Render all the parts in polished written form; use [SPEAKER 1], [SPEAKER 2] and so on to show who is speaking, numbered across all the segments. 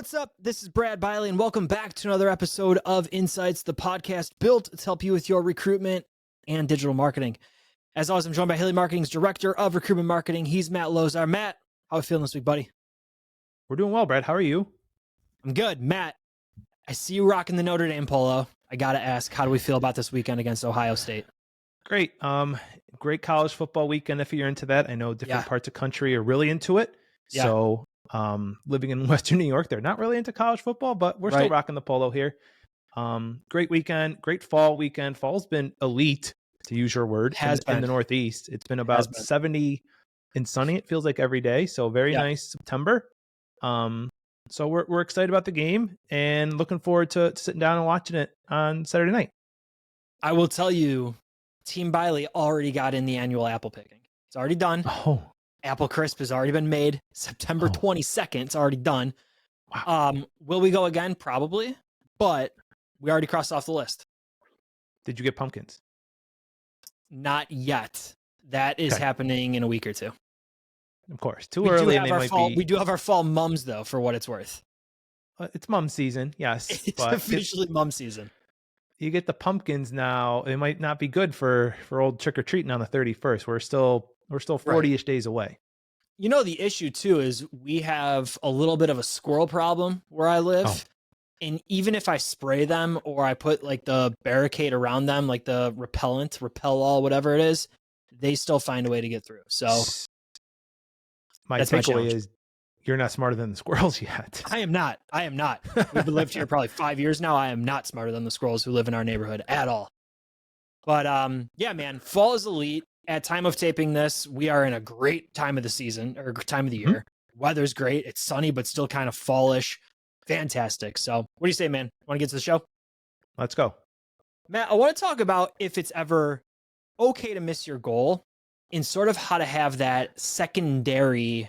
[SPEAKER 1] What's up? This is Brad Bialy, and welcome back to another episode of InSights, the podcast built to help you with your recruitment and digital marketing. As always, I'm joined by Bialy Marketing's Director of Recruitment Marketing. He's Matt Lozar. Matt, how are you feeling this week, buddy?
[SPEAKER 2] We're doing well, Brad. How are you?
[SPEAKER 1] I'm good. Matt, I see you rocking the Notre Dame polo. I got to ask, how do we feel about this weekend against Ohio State?
[SPEAKER 2] Great. Great college football weekend if you're into that. I know different parts of country are really into it.
[SPEAKER 1] Yeah.
[SPEAKER 2] So living in Western New York, they're not really into college football, but we're still rocking the polo here. Great weekend, great fall weekend. Fall's been elite, to use your word, in the Northeast. It's been about 70 and sunny, it feels like, every day. So very nice September. So we're excited about the game and looking forward to sitting down and watching it on Saturday night.
[SPEAKER 1] I will tell you, Team Bialy already got in the annual apple picking. It's already done.
[SPEAKER 2] Oh.
[SPEAKER 1] Apple Crisp has already been made. September 22nd, it's already done.
[SPEAKER 2] Wow.
[SPEAKER 1] Will we go again? Probably, but we already crossed off the list.
[SPEAKER 2] Did you get pumpkins?
[SPEAKER 1] Not yet. That is happening in a week or two.
[SPEAKER 2] Of course. Too early. And
[SPEAKER 1] we do have our fall mums, though, for what it's worth.
[SPEAKER 2] It's mum season, yes.
[SPEAKER 1] It's officially mum season.
[SPEAKER 2] You get the pumpkins now. It might not be good for old trick-or-treating on the 31st. We're still 40-ish days away.
[SPEAKER 1] You know, the issue, too, is we have a little bit of a squirrel problem where I live. Oh. And even if I spray them or I put like the barricade around them, like the repel all, whatever it is, they still find a way to get through. So
[SPEAKER 2] my takeaway is you're not smarter than the squirrels yet.
[SPEAKER 1] I am not. We've lived here probably 5 years now. I am not smarter than the squirrels who live in our neighborhood at all. But yeah, man, fall is elite. At time of taping this, we are in a great time of the season or time of the year. Weather's great. It's sunny, but still kind of fallish. Fantastic. So what do you say, man? Want to get to the show?
[SPEAKER 2] Let's go.
[SPEAKER 1] Matt, I want to talk about if it's ever okay to miss your goal and sort of how to have that secondary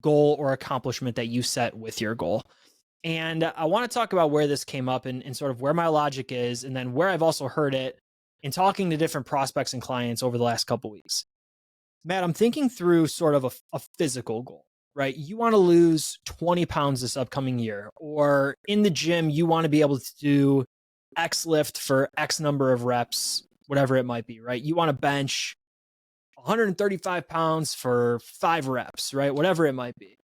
[SPEAKER 1] goal or accomplishment that you set with your goal. And I want to talk about where this came up and sort of where my logic is, and then where I've also heard it in talking to different prospects and clients over the last couple of weeks. Matt, I'm thinking through sort of a physical goal, right? You want to lose 20 pounds this upcoming year, or in the gym, you want to be able to do X lift for X number of reps, whatever it might be, right? You want to bench 135 pounds for 5 reps, right? Whatever it might be.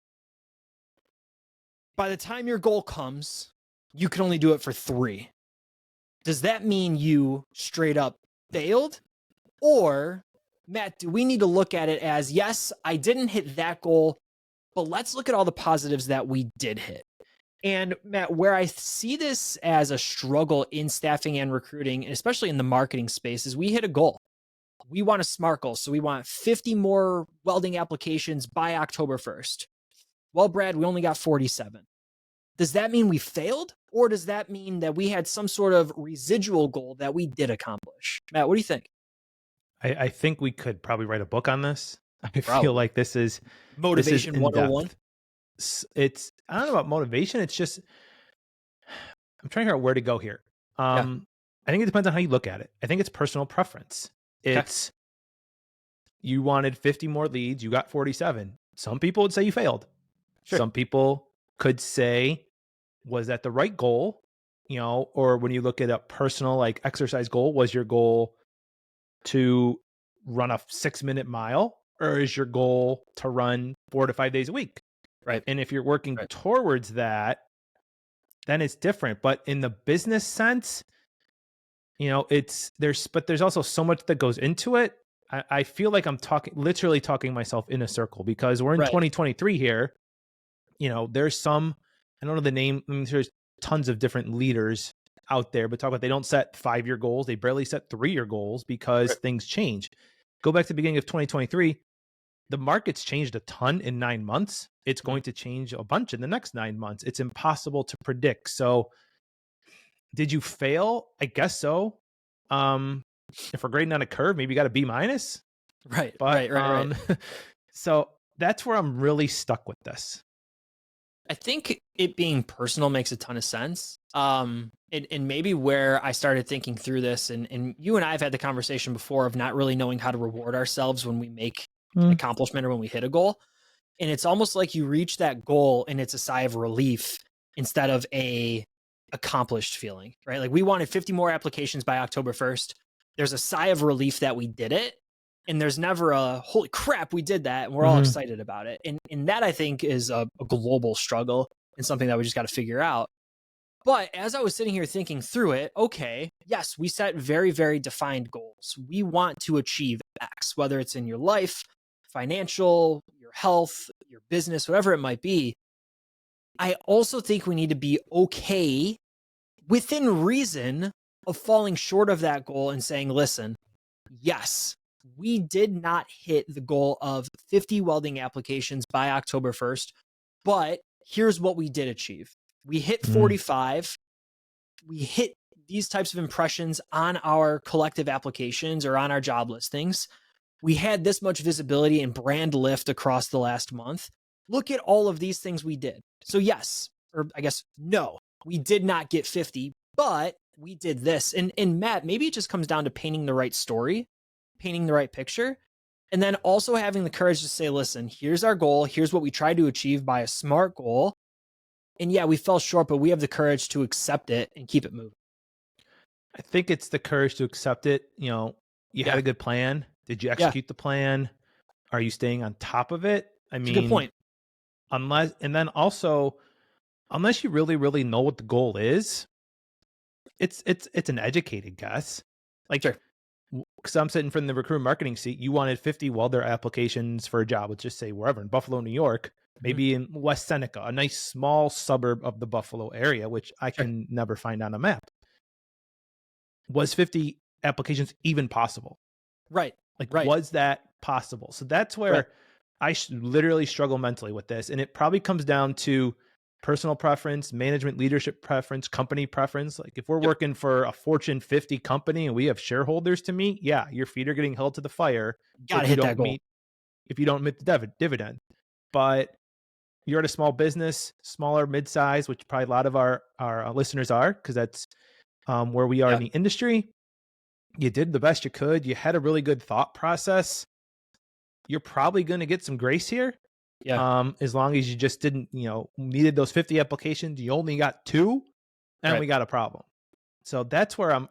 [SPEAKER 1] By the time your goal comes, you can only do it for 3. Does that mean you straight up failed? Or, Matt, do we need to look at it as, yes, I didn't hit that goal, but let's look at all the positives that we did hit. And Matt, where I see this as a struggle in staffing and recruiting, especially in the marketing space, is we hit a goal. We want a SMART goal. So we want 50 more welding applications by October 1st. Well, Brad, we only got 47. Does that mean we failed? Or does that mean that we had some sort of residual goal that we did accomplish? Matt, what do you think?
[SPEAKER 2] I think we could probably write a book on this. I feel like this is
[SPEAKER 1] Motivation 101.
[SPEAKER 2] It's, I don't know about motivation. It's just, I'm trying to figure out where to go here. I think it depends on how you look at it. I think it's personal preference. It's, you wanted 50 more leads. You got 47. Some people would say you failed. Sure. Some people could say, was that the right goal? You know, or when you look at a personal like exercise goal, was your goal to run a 6-minute mile, or is your goal to run 4 to 5 days a week?
[SPEAKER 1] Right.
[SPEAKER 2] And if you're working towards that, then it's different. But in the business sense, you know, there's also so much that goes into it. I feel like I'm literally talking myself in a circle, because we're in 2023 here. You know, there's some, I don't know the name. I mean, there's tons of different leaders out there, but talk about, they don't set 5-year goals. They barely set 3-year goals because things change. Go back to the beginning of 2023. The market's changed a ton in 9 months. It's going to change a bunch in the next 9 months. It's impossible to predict. So did you fail? I guess so. If we're grading on a curve, maybe you got a B-.
[SPEAKER 1] Right.
[SPEAKER 2] So that's where I'm really stuck with this.
[SPEAKER 1] I think it being personal makes a ton of sense. And maybe where I started thinking through this, and you and I have had the conversation before of not really knowing how to reward ourselves when we make an accomplishment or when we hit a goal. And it's almost like you reach that goal and it's a sigh of relief instead of a accomplished feeling, right? Like we wanted 50 more applications by October 1st. There's a sigh of relief that we did it. And there's never a holy crap, we did that. And we're all excited about it. And that I think is a global struggle and something that we just got to figure out. But as I was sitting here thinking through it, okay, yes, we set very, very defined goals. We want to achieve X, whether it's in your life, financial, your health, your business, whatever it might be. I also think we need to be okay within reason of falling short of that goal and saying, listen, yes, we did not hit the goal of 50 welding applications by October 1st, but here's what we did achieve. We hit 45. We hit these types of impressions on our collective applications or on our job listings. We had this much visibility and brand lift across the last month. Look at all of these things we did. So yes, or I guess no, we did not get 50, but we did this. And Matt, maybe it just comes down to painting the right story, painting the right picture, and then also having the courage to say, listen, here's our goal. Here's what we tried to achieve by a SMART goal. And yeah, we fell short, but we have the courage to accept it and keep it moving.
[SPEAKER 2] I think it's the courage to accept it. You had a good plan. Did you execute the plan? Are you staying on top of it? I mean,
[SPEAKER 1] it's a good point.
[SPEAKER 2] Unless you really, really know what the goal is, it's an educated guess. Like,
[SPEAKER 1] sure.
[SPEAKER 2] Because I'm sitting from the recruitment marketing seat, you wanted 50 welder applications for a job. Let's just say wherever in Buffalo, New York, maybe in West Seneca, a nice small suburb of the Buffalo area, which I can never find on a map. Was 50 applications even possible?
[SPEAKER 1] Right.
[SPEAKER 2] Was that possible? So that's where I literally struggle mentally with this. And it probably comes down to personal preference, management leadership preference, company preference. Like if we're working for a Fortune 50 company and we have shareholders to meet, your feet are getting held to the fire.
[SPEAKER 1] Gotta hit that goal.
[SPEAKER 2] If you don't meet the dividend. But you're at a small business, smaller, mid-size, which probably a lot of our listeners are, because that's where we are in the industry. You did the best you could. You had a really good thought process. You're probably going to get some grace here. As long as you just didn't, needed those 50 applications, you only got 2, and we got a problem. So that's where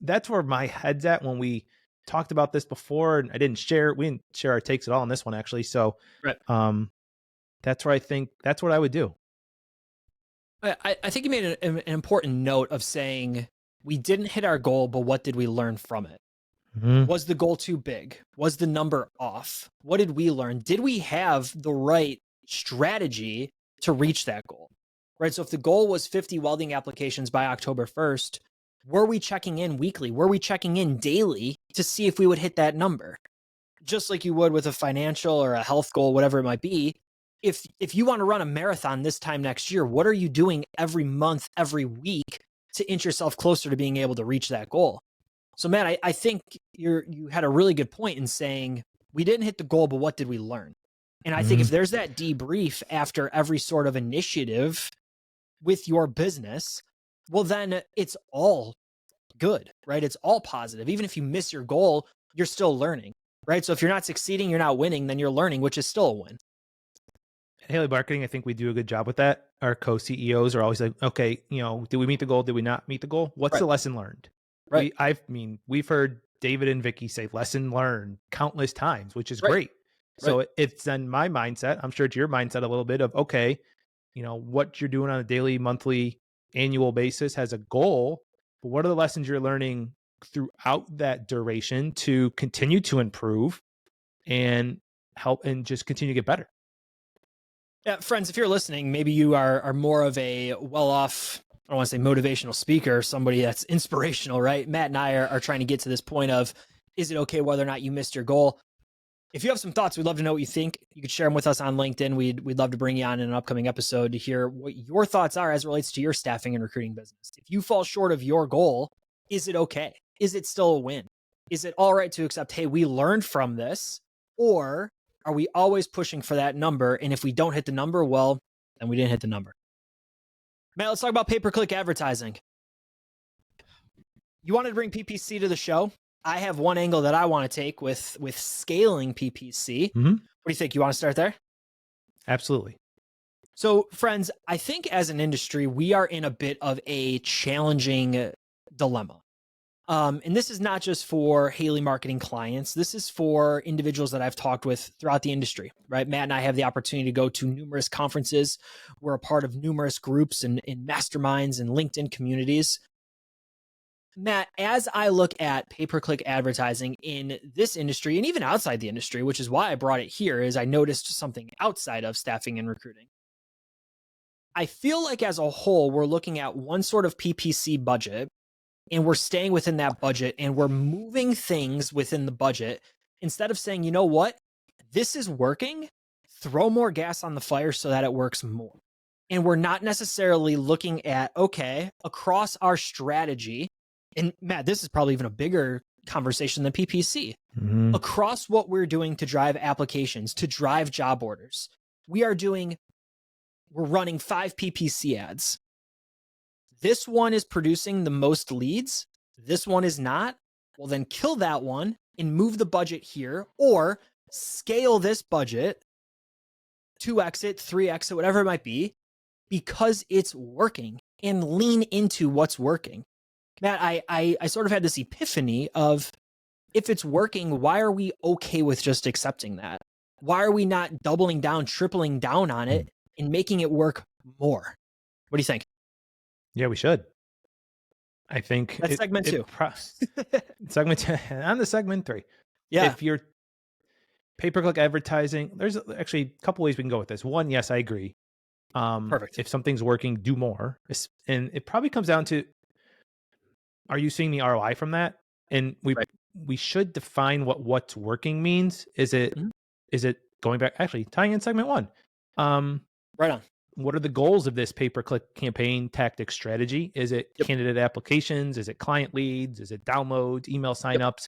[SPEAKER 2] that's where my head's at when we talked about this before, and we didn't share our takes at all on this one, actually. So, that's where that's what I would do.
[SPEAKER 1] I think you made an important note of saying we didn't hit our goal, but what did we learn from it? Was the goal too big? Was the number off? What did we learn? Did we have the right strategy to reach that goal? Right. So if the goal was 50 welding applications by October 1st, were we checking in weekly? Were we checking in daily to see if we would hit that number? Just like you would with a financial or a health goal, whatever it might be. If you want to run a marathon this time next year, what are you doing every month, every week to inch yourself closer to being able to reach that goal? So, Matt, I think you had a really good point in saying we didn't hit the goal, but what did we learn? And I think if there's that debrief after every sort of initiative with your business, well, then it's all good, right? It's all positive. Even if you miss your goal, you're still learning, right? So if you're not succeeding, you're not winning, then you're learning, which is still a win.
[SPEAKER 2] At Haley Marketing, I think we do a good job with that. Our co-CEOs are always like, okay, did we meet the goal? Did we not meet the goal? What's the lesson learned?
[SPEAKER 1] Right.
[SPEAKER 2] We've heard David and Vicky say lesson learned countless times, which is great. So it's then my mindset, I'm sure it's your mindset a little bit of, okay, what you're doing on a daily, monthly, annual basis has a goal, but what are the lessons you're learning throughout that duration to continue to improve and help and just continue to get better?
[SPEAKER 1] Yeah, friends, if you're listening, maybe you are more of a well-off, I don't want to say motivational speaker, somebody that's inspirational, right? Matt and I are trying to get to this point of, is it okay whether or not you missed your goal? If you have some thoughts, we'd love to know what you think. You could share them with us on LinkedIn. We'd love to bring you on in an upcoming episode to hear what your thoughts are as it relates to your staffing and recruiting business. If you fall short of your goal, is it okay? Is it still a win? Is it all right to accept, hey, we learned from this? Or are we always pushing for that number? And if we don't hit the number, well, then we didn't hit the number. Matt, let's talk about pay-per-click advertising. You wanted to bring PPC to the show. I have one angle that I want to take with scaling PPC. What do you think? You want to start there?
[SPEAKER 2] Absolutely.
[SPEAKER 1] So, friends, I think as an industry, we are in a bit of a challenging dilemma. And this is not just for Haley marketing clients. This is for individuals that I've talked with throughout the industry, right? Matt and I have the opportunity to go to numerous conferences. We're a part of numerous groups and masterminds and LinkedIn communities. Matt, as I look at pay-per-click advertising in this industry and even outside the industry, which is why I brought it here, is I noticed something outside of staffing and recruiting. I feel like as a whole, we're looking at one sort of PPC budget and we're staying within that budget and we're moving things within the budget instead of saying, you know what, this is working, throw more gas on the fire so that it works more. And we're not necessarily looking at, okay, across our strategy, and Matt, this is probably even a bigger conversation than PPC, across what we're doing to drive applications, to drive job orders, we're running 5 PPC ads. This one is producing the most leads. This one is not. Well, then kill that one and move the budget here, or scale this budget, 2x it, 3x it, whatever it might be, because it's working, and lean into what's working. Matt, I sort of had this epiphany of, if it's working, why are we okay with just accepting that? Why are we not doubling down, tripling down on it and making it work more? What do you think?
[SPEAKER 2] Yeah, we should. I think
[SPEAKER 1] That's segment 2.
[SPEAKER 2] Segment 2 on the segment 3.
[SPEAKER 1] Yeah.
[SPEAKER 2] If you're pay-per-click advertising, there's actually a couple ways we can go with this. One, yes, I agree.
[SPEAKER 1] Perfect.
[SPEAKER 2] If something's working, do more. And it probably comes down to, are you seeing the ROI from that? And we should define what's working means. Is it going back, actually tying in segment 1?
[SPEAKER 1] Right on.
[SPEAKER 2] What are the goals of this pay-per-click campaign tactic strategy? Is it candidate applications? Is it client leads? Is it downloads, email signups?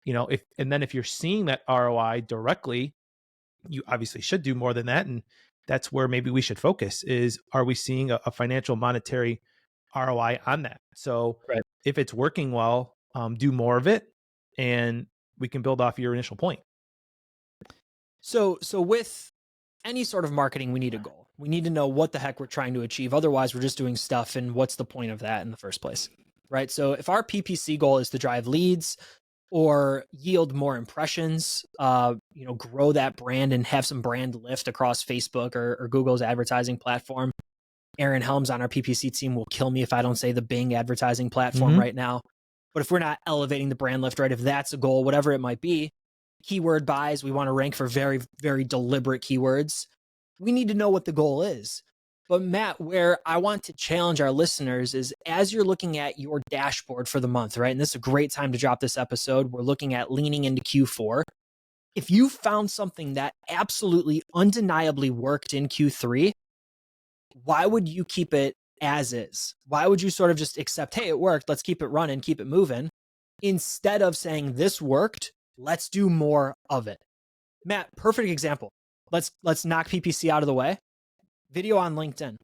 [SPEAKER 2] You know, if you're seeing that ROI directly, you obviously should do more than that. And that's where maybe we should focus is, are we seeing a financial monetary ROI on that? So if it's working well, do more of it, and we can build off your initial point.
[SPEAKER 1] So with any sort of marketing, we need a goal. We need to know what the heck we're trying to achieve. Otherwise, we're just doing stuff. And what's the point of that in the first place? Right. So if our PPC goal is to drive leads or yield more impressions, grow that brand and have some brand lift across Facebook or Google's advertising platform. Aaron Helms on our PPC team will kill me if I don't say the Bing advertising platform right now. But if we're not elevating the brand lift, right, if that's a goal, whatever it might be, keyword buys, we want to rank for very, very deliberate keywords. We need to know what the goal is. But Matt, where I want to challenge our listeners is, as you're looking at your dashboard for the month, right? And this is a great time to drop this episode. We're looking at leaning into Q4. If you found something that absolutely undeniably worked in Q3, why would you keep it as is? Why would you sort of just accept, hey, it worked, let's keep it running, keep it moving, instead of saying this worked, let's do more of it? Matt, perfect example. Let's knock PPC out of the way. Video on LinkedIn,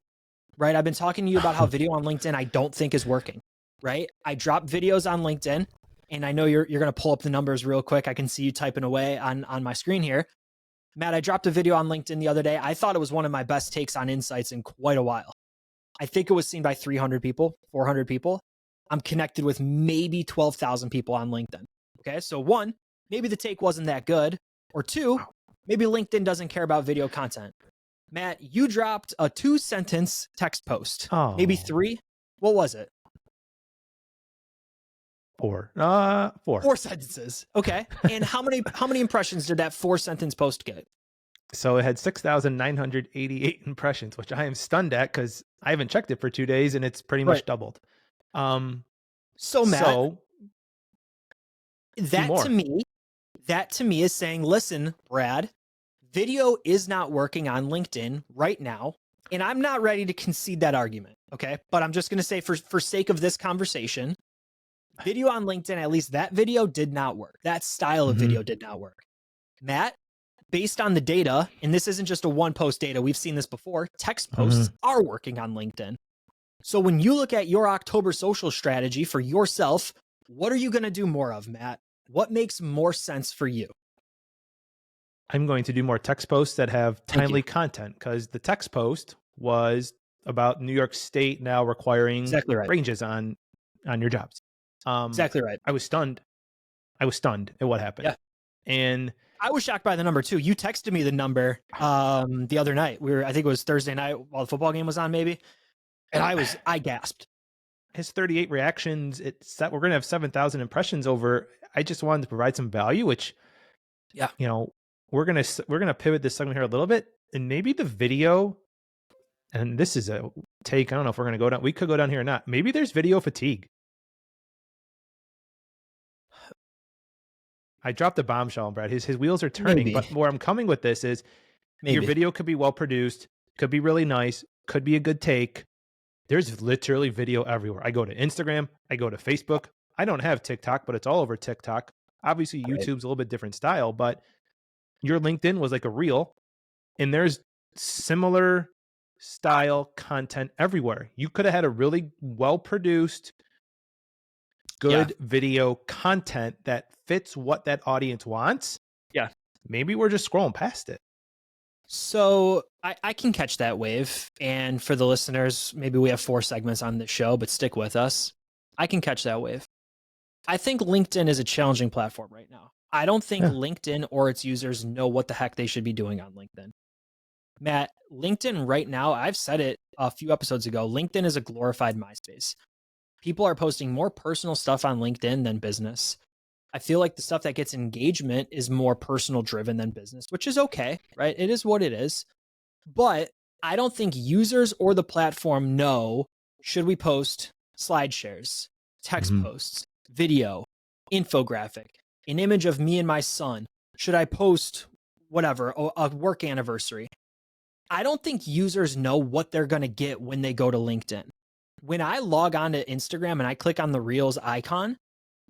[SPEAKER 1] right? I've been talking to you about how video on LinkedIn I don't think is working, right? I drop videos on LinkedIn, and I know you're going to pull up the numbers real quick. I can see you typing away on my screen here. Matt, I dropped a video on LinkedIn the other day. I thought it was one of my best takes on InSights in quite a while. I think it was seen by 300 people, 400 people. I'm connected with maybe 12,000 people on LinkedIn. Okay, so 1, maybe the take wasn't that good. Or 2, maybe LinkedIn doesn't care about video content. Matt, you dropped a 2-sentence text post. Maybe 3. What was it?
[SPEAKER 2] 4.
[SPEAKER 1] 4 sentences. Okay. And how many impressions did that 4-sentence post get?
[SPEAKER 2] So it had 6,988 impressions, which I am stunned at because I haven't checked it for 2 days and it's pretty much doubled.
[SPEAKER 1] So Matt, that to me is saying, listen, Brad, video is not working on LinkedIn right now. And I'm not ready to concede that argument. Okay. But I'm just going to say, for sake of this conversation, video on LinkedIn, at least that video did not work. That style of video did not work. Matt, based on the data, and this isn't just a one post data, we've seen this before, text posts are working on LinkedIn. So when you look at your October social strategy for yourself, what are you going to do more of, Matt? What makes more sense for you?
[SPEAKER 2] I'm going to do more text posts that have
[SPEAKER 1] Thank you.
[SPEAKER 2] timely content, because the text post was about New York State now requiring
[SPEAKER 1] Exactly right.
[SPEAKER 2] ranges on your jobs.
[SPEAKER 1] Exactly right.
[SPEAKER 2] I was stunned. I was stunned at what happened.
[SPEAKER 1] Yeah.
[SPEAKER 2] And
[SPEAKER 1] I was shocked by the number too. You texted me the number the other night. I think it was Thursday night while the football game was on, maybe. And I gasped.
[SPEAKER 2] his 38 reactions, we're going to have 7,000 impressions over. I just wanted to provide some value, which,
[SPEAKER 1] Yeah.
[SPEAKER 2] we're going to pivot this segment here a little bit, and maybe the video, and this is a take, I don't know if we're going to go down, we could go down here or not. Maybe there's video fatigue. I dropped a bombshell, Brad. His wheels are turning,
[SPEAKER 1] Maybe.
[SPEAKER 2] but where I'm coming with this is your video could be well produced, could be really nice, could be a good take. There's literally video everywhere. I go to Instagram, I go to Facebook. I don't have TikTok, but it's all over TikTok. Obviously,
[SPEAKER 1] Right.
[SPEAKER 2] YouTube's a little bit different style, but your LinkedIn was like a reel, and there's similar style content everywhere. You could have had a really well produced, good video content that fits what that audience wants.
[SPEAKER 1] Yeah.
[SPEAKER 2] Maybe we're just scrolling past it.
[SPEAKER 1] So I can catch that wave. And for the listeners, maybe we have 4 segments on the show, but stick with us. I can catch that wave. I think LinkedIn is a challenging platform right now. I don't think LinkedIn or its users know what the heck they should be doing on LinkedIn. Matt, LinkedIn right now, I've said it a few episodes ago, LinkedIn is a glorified MySpace. People are posting more personal stuff on LinkedIn than business. I feel like the stuff that gets engagement is more personal driven than business, which is okay, right? It is what it is. But I don't think users or the platform know, should we post slide shares, text posts, video, infographic, an image of me and my son? Should I post whatever, a work anniversary? I don't think users know what they're going to get when they go to LinkedIn. When I log on to Instagram and I click on the Reels icon,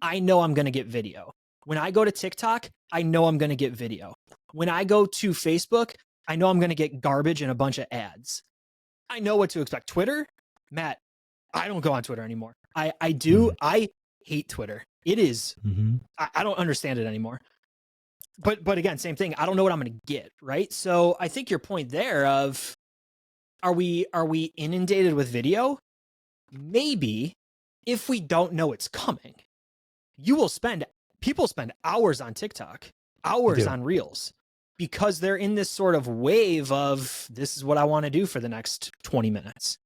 [SPEAKER 1] I know I'm going to get video. When I go to TikTok, I know I'm going to get video. When I go to Facebook, I know I'm going to get garbage and a bunch of ads. I know what to expect. Twitter, Matt, I don't go on Twitter anymore. I do. I hate Twitter. It is, I don't understand it anymore. But again, same thing. I don't know what I'm going to get, right? So I think your point there of, are we inundated with video? Maybe, if we don't know it's coming. People spend hours on TikTok, hours on Reels, because they're in this sort of wave of, this is what I want to do for the next 20 minutes.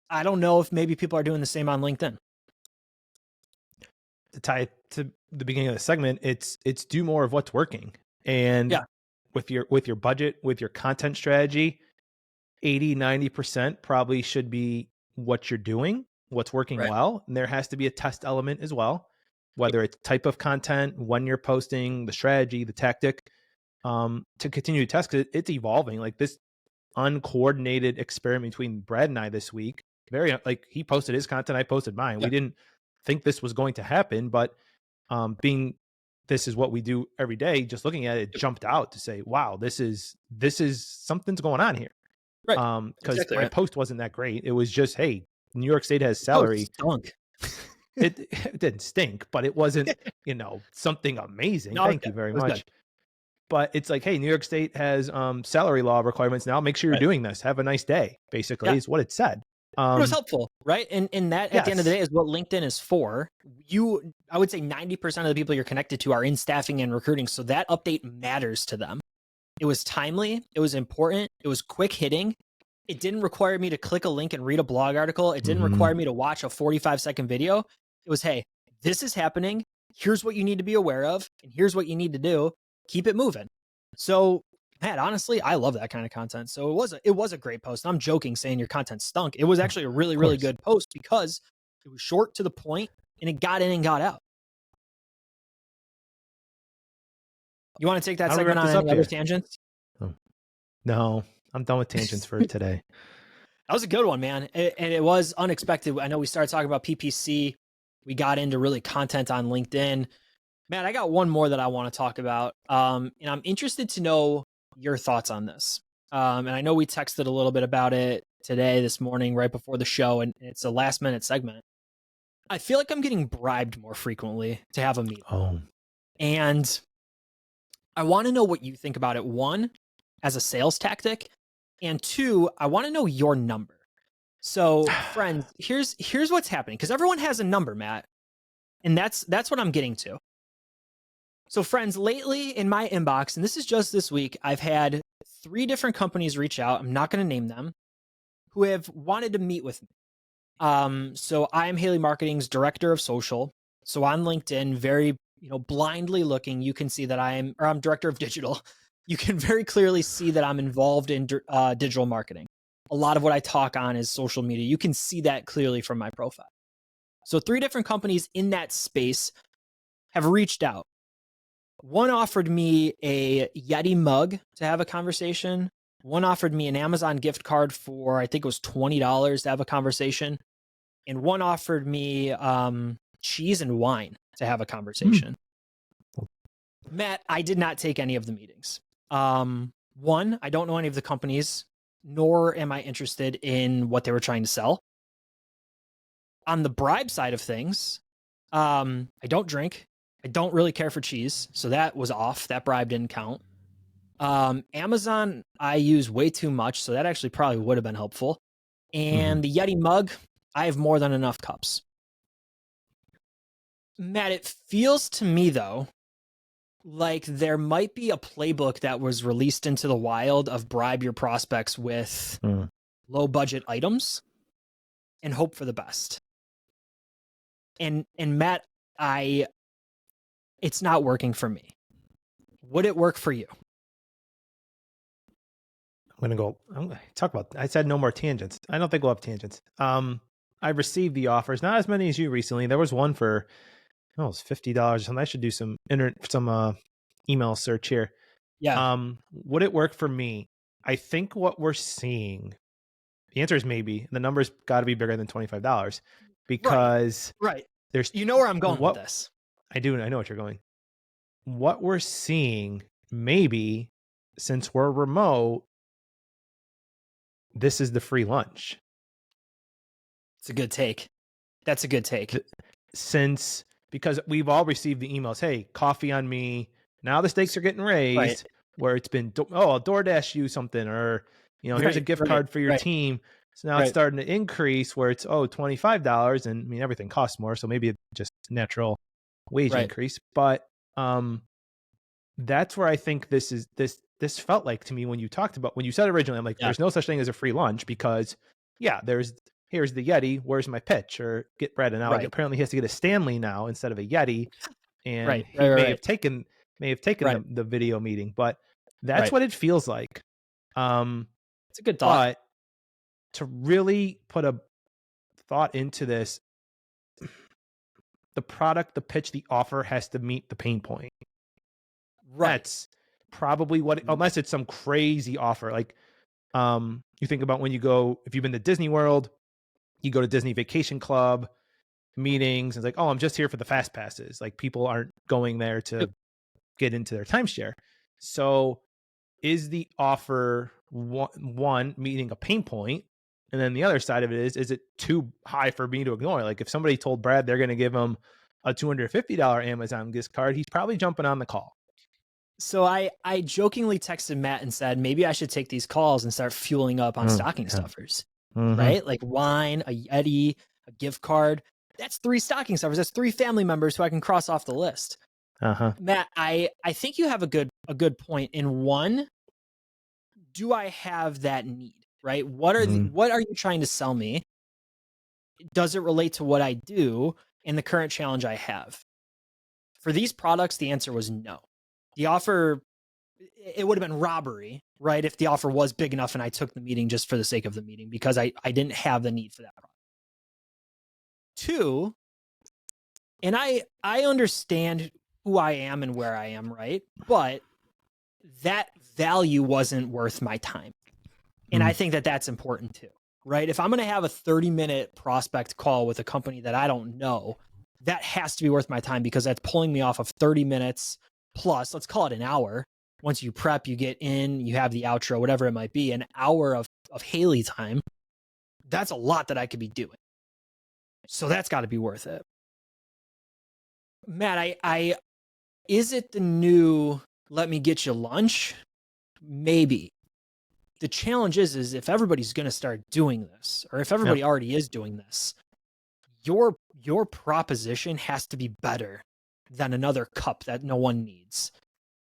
[SPEAKER 1] I don't know if maybe people are doing the same on LinkedIn.
[SPEAKER 2] To tie it to the beginning of the segment, it's do more of what's working. And with your budget, with your content strategy, 80-90% probably should be what you're doing, what's working well. And there has to be a test element as well, whether it's type of content, when you're posting, the strategy, the tactic, to continue to test, because it's evolving. Like this uncoordinated experiment between Brad and I this week, like he posted his content, I posted mine. We didn't think this was going to happen, but being this is what we do every day, just looking at it, jumped out to say, wow, this is something's going on here. Right. Because my post wasn't that great. It was just, hey, New York State has salary.
[SPEAKER 1] Stunk.
[SPEAKER 2] It didn't stink, but it wasn't, something amazing. Thank you very much. Good. But it's like, hey, New York State has salary law requirements now. Make sure you're doing this. Have a nice day, basically, is what it said.
[SPEAKER 1] It was helpful, right? And that at the end of the day is what LinkedIn is for. I would say 90% of the people you're connected to are in staffing and recruiting. So that update matters to them. It was timely. It was important. It was quick hitting. It didn't require me to click a link and read a blog article. It didn't require me to watch a 45-second video. It was, hey, this is happening. Here's what you need to be aware of. And here's what you need to do. Keep it moving. So, Matt, honestly, I love that kind of content. So it was a great post. I'm joking saying your content stunk. It was actually a really, really good post because it was short to the point and it got in and got out. You want to take that segment on any other tangents?
[SPEAKER 2] No, I'm done with tangents for today.
[SPEAKER 1] That was a good one, man. And it was unexpected. I know we started talking about PPC. We got into really content on LinkedIn. Matt, I got one more that I want to talk about. And I'm interested to know your thoughts on this. And I know we texted a little bit about it this morning, right before the show, and it's a last minute segment. I feel like I'm getting bribed more frequently to have a meeting. And I want to know what you think about it. One, as a sales tactic, and two, I want to know your number. So, friends, here's what's happening, because everyone has a number, Matt, and that's what I'm getting to. So, friends, lately in my inbox, and this is just this week, I've had 3 different companies reach out. I'm not going to name them, who have wanted to meet with me. So I'm Haley Marketing's director of social. So on LinkedIn, very, blindly looking, you can see that I'm director of digital. You can very clearly see that I'm involved in digital marketing. A lot of what I talk on is social media. You can see that clearly from my profile. So 3 different companies in that space have reached out. One offered me a Yeti mug to have a conversation. One offered me an Amazon gift card for, I think it was $20 to have a conversation. And one offered me cheese and wine to have a conversation. Matt, I did not take any of the meetings. One, I don't know any of the companies, nor am I interested in what they were trying to sell. On the bribe side of things, I don't drink. I don't really care for cheese, so that was off. That bribe didn't count. Amazon, I use way too much, so that actually probably would have been helpful. And the Yeti mug, I have more than enough cups. Matt, it feels to me, though, like there might be a playbook that was released into the wild of bribe your prospects with low budget items and hope for the best. And Matt, it's not working for me. Would it work for you?
[SPEAKER 2] I'm going to talk about, I said no more tangents. I don't think we'll have tangents. I received the offers, not as many as you recently. There was one for, it was $50 or something. I should do some email search here.
[SPEAKER 1] Yeah.
[SPEAKER 2] Would it work for me? I think what we're seeing, the answer is maybe. The number's got to be bigger than $25 because
[SPEAKER 1] right.
[SPEAKER 2] There's,
[SPEAKER 1] you know where I'm going with this.
[SPEAKER 2] I do. I know what you're going. What we're seeing, maybe, since we're remote, this is the free lunch.
[SPEAKER 1] It's a good take. That's a good take.
[SPEAKER 2] Because we've all received the emails, hey, coffee on me. Now the stakes are getting raised, where it's been, I'll DoorDash you something, or, here's a gift card for your team. So now it's starting to increase where it's, $25. And I mean, everything costs more. So maybe it's just natural wage increase. But that's where I think this felt like to me when you said originally, I'm like, there's no such thing as a free lunch because here's the Yeti, where's my pitch, or get bread. And now apparently he has to get a Stanley now instead of a Yeti. And he may have taken the video meeting, but that's what it feels like.
[SPEAKER 1] It's a good thought.
[SPEAKER 2] But to really put a thought into this, the product, the pitch, the offer has to meet the pain point. That's probably unless it's some crazy offer. Like, you think about when you go, if you've been to Disney World, you go to Disney Vacation Club meetings, and it's like, I'm just here for the fast passes. Like, people aren't going there to get into their timeshare. So is the offer one meeting a pain point? And then the other side of it is it too high for me to ignore? Like, if somebody told Brad they're going to give him a $250 Amazon gift card, he's probably jumping on the call.
[SPEAKER 1] So I jokingly texted Matt and said, maybe I should take these calls and start fueling up on stocking stuffers, right? Like wine, a Yeti, a gift card. That's 3 stocking stuffers. That's 3 family members who I can cross off the list. Matt, I think you have a good point. In one, do I have that need, right? What are you trying to sell me? Does it relate to what I do and the current challenge I have? For these products, the answer was no. The offer, it would have been robbery, right? If the offer was big enough and I took the meeting just for the sake of the meeting, because I didn't have the need for that product. 2, and I understand who I am and where I am, right? But that value wasn't worth my time. And I think that that's important too, right? If I'm going to have a 30-minute prospect call with a company that I don't know, that has to be worth my time, because that's pulling me off of 30 minutes plus, let's call it an hour. Once you prep, you get in, you have the outro, whatever it might be, an hour of Haley time. That's a lot that I could be doing. So that's got to be worth it. Matt, is it the new let me get you lunch? Maybe. The challenge is if everybody's going to start doing this, or if everybody already is doing this, your proposition has to be better than another cup that no one needs,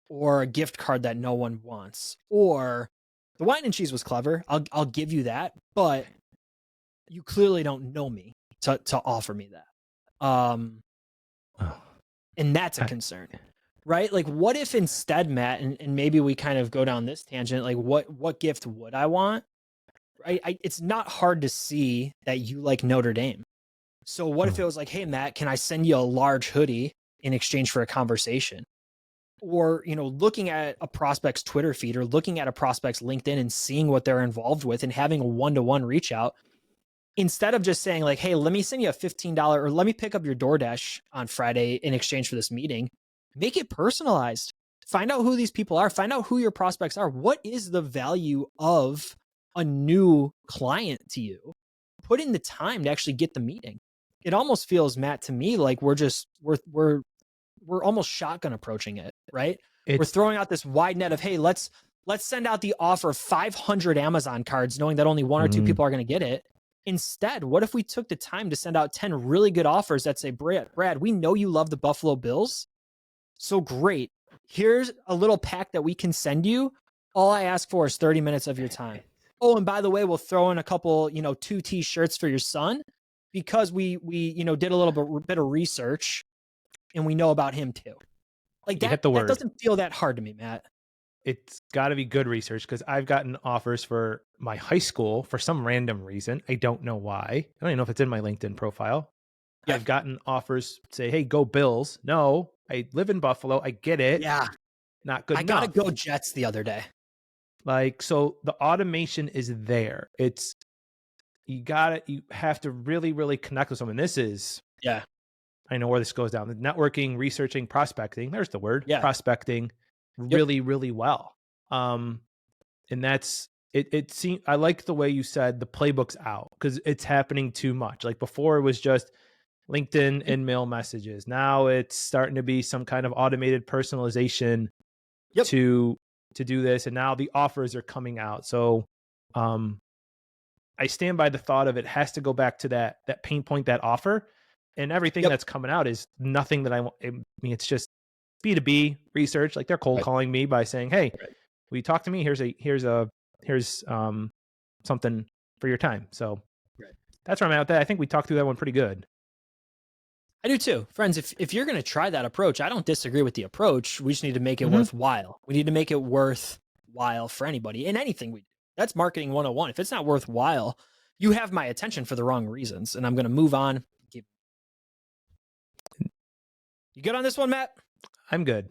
[SPEAKER 1] or a gift card that no one wants, or the wine and cheese was clever. I'll give you that, but you clearly don't know me to offer me that. And that's a concern, right? Like, what if instead, Matt, and maybe we kind of go down this tangent, like what gift would I want? Right? It's not hard to see that you like Notre Dame. So what if it was like, hey, Matt, can I send you a large hoodie in exchange for a conversation? Or, looking at a prospect's Twitter feed or looking at a prospect's LinkedIn and seeing what they're involved with and having a one-to-one reach out, instead of just saying like, hey, let me send you a $15 or let me pick up your DoorDash on Friday in exchange for this meeting, make it personalized. Find out who these people are. Find out who your prospects are. What is the value of a new client to you? Put in the time to actually get the meeting. It almost feels, Matt, to me like we're almost shotgun approaching it, right? We're throwing out this wide net of, hey, let's send out the offer of 500 Amazon cards, knowing that only one or two people are going to get it. Instead, what if we took the time to send out 10 really good offers that say, Brad, we know you love the Buffalo Bills. So great. Here's a little pack that we can send you. All I ask for is 30 minutes of your time. Oh, and by the way, we'll throw in a couple, 2 t-shirts for your son because we did a little bit of research and we know about him too. Like that doesn't feel that hard to me, Matt.
[SPEAKER 2] It's got to be good research because I've gotten offers for my high school for some random reason. I don't know why. I don't even know if it's in my LinkedIn profile. Yeah. I've gotten offers say, hey, go Bills. No, I live in Buffalo. I get it.
[SPEAKER 1] Yeah.
[SPEAKER 2] Not good enough.
[SPEAKER 1] I got to go Jets the other day.
[SPEAKER 2] Like, so the automation is there. You have to really, really connect with someone. This is, I know where this goes down. The networking, researching, prospecting. There's the word. Yeah. Prospecting really, really well. And that's it. Seems, I like the way you said the playbook's out because it's happening too much. Like before it was just LinkedIn and mail messages. Now it's starting to be some kind of automated personalization to do this. And now the offers are coming out. So I stand by the thought of it has to go back to that pain point, that offer. And everything that's coming out is nothing that I want. I mean, it's just B2B research. Like they're cold calling me by saying, hey, will you talk to me? Here's something for your time. So that's where I'm at with that. I think we talked through that one pretty good.
[SPEAKER 1] I do too. Friends, if you're going to try that approach, I don't disagree with the approach. We just need to make it worthwhile. We need to make it worthwhile for anybody in anything we do. That's marketing 101. If it's not worthwhile, you have my attention for the wrong reasons. And I'm going to move on. You good on this one, Matt?
[SPEAKER 2] I'm good.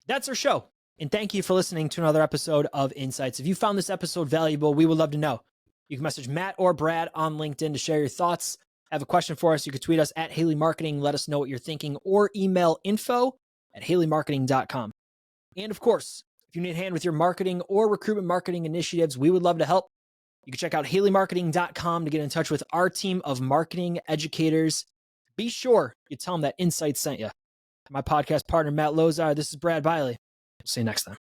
[SPEAKER 1] That's our show. And thank you for listening to another episode of InSights. If you found this episode valuable, we would love to know. You can message Matt or Brad on LinkedIn to share your thoughts. Have a question for us, you can tweet us at Haley Marketing. Let us know what you're thinking, or email info@haleymarketing.com. And of course, if you need a hand with your marketing or recruitment marketing initiatives, we would love to help. You can check out haleymarketing.com to get in touch with our team of marketing educators. Be sure you tell them that InSights sent you. My podcast partner, Matt Lozar, this is Brad Bialy. See you next time.